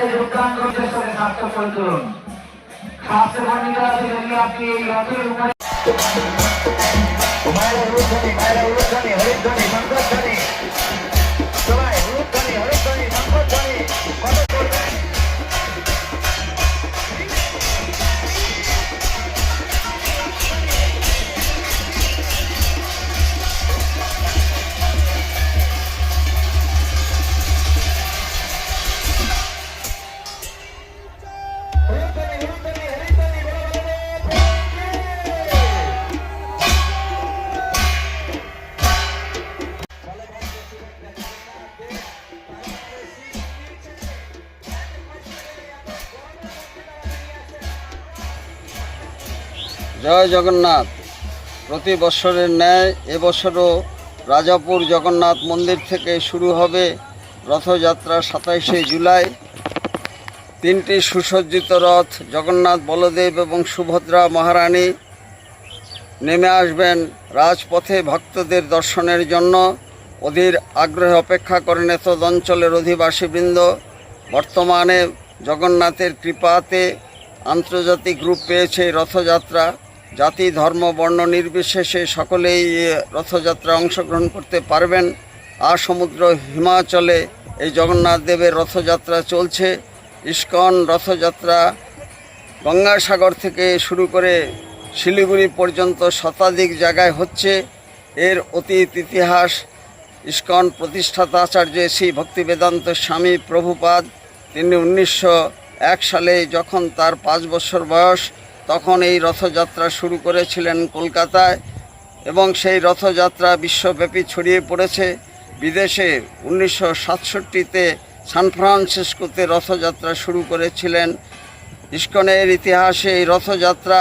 রথযাত্রায় যোগদান করতে সাথে সার্থক করে তুলুন। শাস্ত্র পণ্ডিতরা যদি আপনি এই রথের উপরে মায়েরা উলুধ্বনি হরিধ্বনি শঙ্করধ্বনি সবাই উলুধ্বনি হরিধ্বনি শঙ্করধ্বনি কত করবেন। জয় জগন্নাথ। প্রতি বছরের ন্যায় এবছরও রাজাপুর জগন্নাথ মন্দির থেকে শুরু হবে রথযাত্রা 27শে জুলাই। 3টি সুসজ্জিত রথ জগন্নাথ, বলদেব এবং সুভদ্রা মহারানী নেমে আসবেন রাজপথে ভক্তদের দর্শনের জন্য। অধীর আগ্রহে অপেক্ষা করেন এতদ অঞ্চলের অধিবাসীবৃন্দ। বর্তমানে জগন্নাথের কৃপাতে আন্তর্জাতিক রূপ পেয়েছে এই রথযাত্রা। জাতি, ধর্ম, বর্ণ নির্বিশেষে সকলেই রথযাত্রা অংশগ্রহণ করতে পারবেন। আর সমুদ্র হিমাচলে এই জগন্নাথ দেবের রথযাত্রা চলছে। ইস্কন রথযাত্রা গঙ্গাসাগর থেকে শুরু করে শিলিগুড়ি পর্যন্ত শতাধিক জায়গায় হচ্ছে। এর অতীত ইতিহাস ইস্কন প্রতিষ্ঠাতা আচার্য শ্রী ভক্তিবেদান্ত স্বামী প্রভুপাদ, তিনি 1901 সালে যখন তার 5 বছর বয়স তখন এই রথযাত্রা শুরু করেছিলেন কলকাতায়, এবং সেই রথযাত্রা বিশ্বব্যাপী ছড়িয়ে পড়েছে। বিদেশে 1967-তে সান ফ্রান্সিসকোতে রথযাত্রা শুরু করেছিলেন। ইস্কনের ইতিহাসে এই রথযাত্রা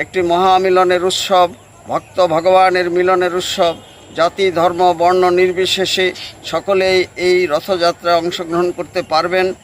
একটি মহামিলনের উৎসব, ভক্ত ভগবানের মিলনের উৎসব। জাতি, ধর্ম, বর্ণ নির্বিশেষে সকলেই এই রথযাত্রায় অংশগ্রহণ করতে পারবেন।